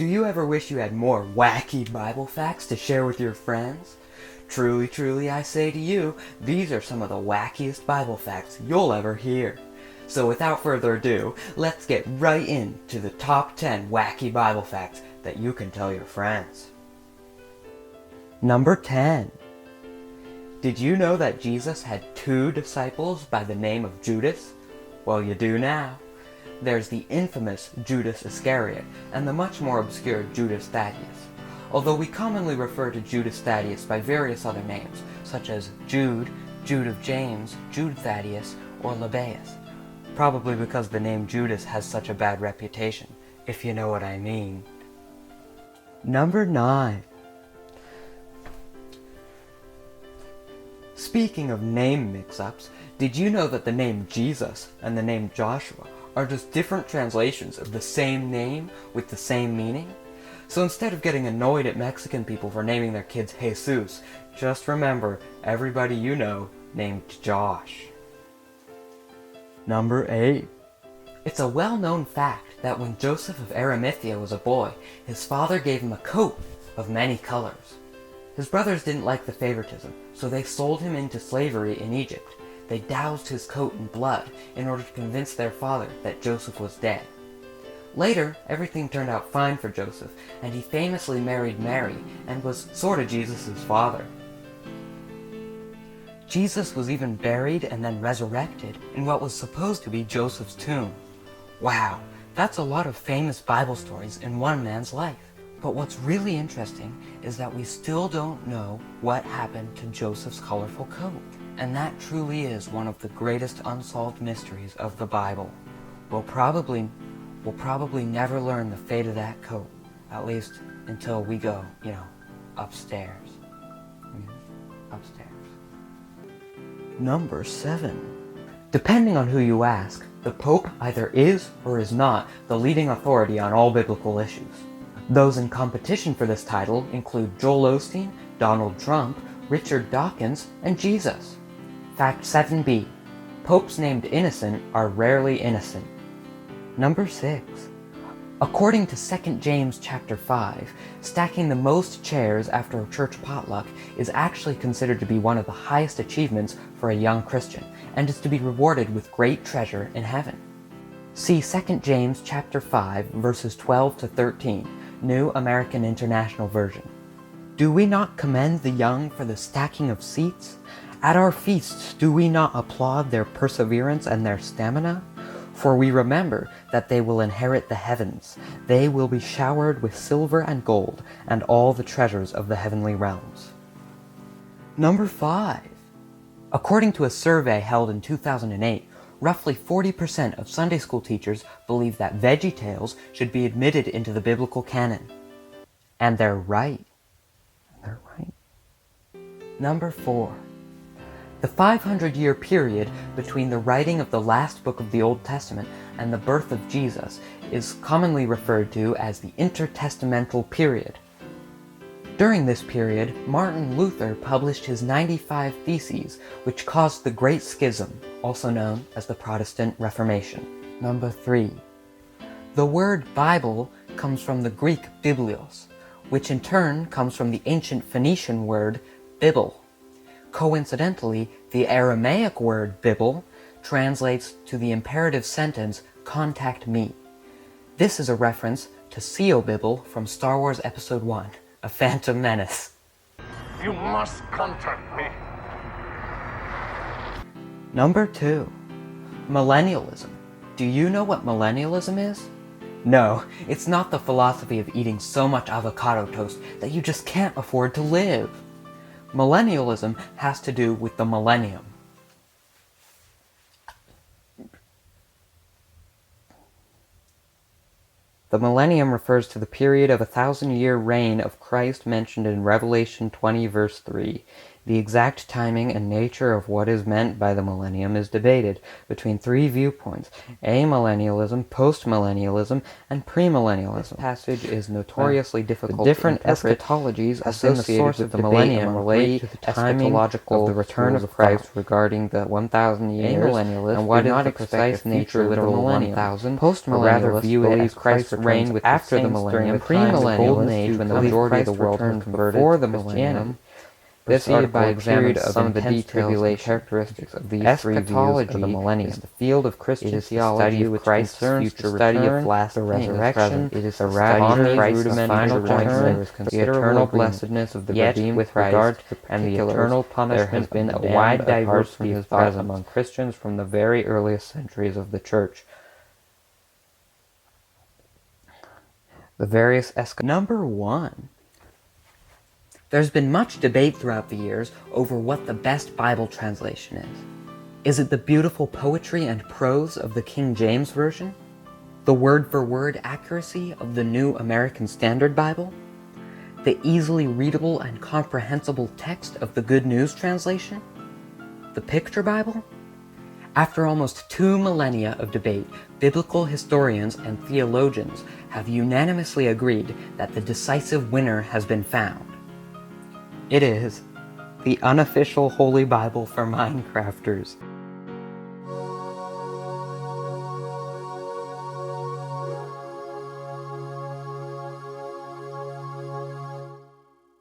Do you ever wish you had more wacky Bible facts to share with your friends? Truly, truly, I say to you, these are some of the wackiest Bible facts you'll ever hear. So without further ado, let's get right into the top 10 wacky Bible facts that you can tell your friends. Number 10. Did you know that Jesus had 2 disciples by the name of Judas? Well, you do now. There's the infamous Judas Iscariot and the much more obscure Judas Thaddeus. Although we commonly refer to Judas Thaddeus by various other names, such as Jude, Jude of James, Jude Thaddeus, or Lebbaeus. Probably because the name Judas has such a bad reputation, if you know what I mean. Number 9. Speaking of name mix-ups, did you know that the name Jesus and the name Joshua are just different translations of the same name with the same meaning? So instead of getting annoyed at Mexican people for naming their kids Jesus, just remember everybody you know named Josh. Number 8. It's a well-known fact that when Joseph of Arimithia was a boy, his father gave him a coat of many colors. His brothers didn't like the favoritism, so they sold him into slavery in Egypt. They doused his coat in blood in order to convince their father that Joseph was dead. Later, everything turned out fine for Joseph, and he famously married Mary and was sorta Jesus' father. Jesus was even buried and then resurrected in what was supposed to be Joseph's tomb. Wow, that's a lot of famous Bible stories in one man's life. But what's really interesting is that we still don't know what happened to Joseph's colorful coat. And that truly is one of the greatest unsolved mysteries of the Bible. We'll probably never learn the fate of that coat, at least until we go, upstairs. Upstairs. Number 7. Depending on who you ask, the Pope either is or is not the leading authority on all biblical issues. Those in competition for this title include Joel Osteen, Donald Trump, Richard Dawkins, and Jesus. Fact 7b. Popes named innocent are rarely innocent. Number 6. According to 2 James chapter 5, stacking the most chairs after a church potluck is actually considered to be one of the highest achievements for a young Christian, and is to be rewarded with great treasure in heaven. See 2 James chapter 5, verses 12 to 13, New American International Version. Do we not commend the young for the stacking of seats? At our feasts do we not applaud their perseverance and their stamina? For we remember that they will inherit the heavens. They will be showered with silver and gold and all the treasures of the heavenly realms. Number 5. According to a survey held in 2008, roughly 40% of Sunday school teachers believe that VeggieTales should be admitted into the biblical canon. And they're right. Number 4. The 500-year period between the writing of the last book of the Old Testament and the birth of Jesus is commonly referred to as the intertestamental period. During this period, Martin Luther published his 95 Theses, which caused the Great Schism, also known as the Protestant Reformation. Number 3. The word Bible comes from the Greek biblios, which in turn comes from the ancient Phoenician word Bibble. Coincidentally, the Aramaic word Bibble translates to the imperative sentence, "Contact me." This is a reference to Seo Bibble from Star Wars Episode 1, A Phantom Menace. You must contact me. Number 2. Millennialism. Do you know what millennialism is? No, it's not the philosophy of eating so much avocado toast that you just can't afford to live. Millennialism has to do with the millennium. The millennium refers to the period of 1,000-year reign of Christ mentioned in Revelation 20 verse 3. The exact timing and nature of what is meant by the millennium is debated between three viewpoints: amillennialism, postmillennialism, and premillennialism. This passage is notoriously difficult. The different eschatologies associated with the millennium relate to the timing of the return of Christ regarding the 1,000 years, and what is the precise nature of the millennium. Postmillennialists view it as Christ's reign after the millennium, premillennialists when the majority of the world has converted before the millennium. This article examines some of the details and characteristics of these three views of the millennium. Is the field of Christian theology which concerns the study of last resurrection. It is the rapture, Christ's final return, the eternal blessedness of the redeemed with regard to the and the eternal punishment. There has been a wide diversity of thought among Christians from the very earliest centuries of the Church. The various Number 1. There's been much debate throughout the years over what the best Bible translation is. Is it the beautiful poetry and prose of the King James Version? The word-for-word accuracy of the New American Standard Bible? The easily readable and comprehensible text of the Good News Translation? The Picture Bible? After almost 2 millennia of debate, biblical historians and theologians have unanimously agreed that the decisive winner has been found. It is the unofficial Holy Bible for Minecrafters.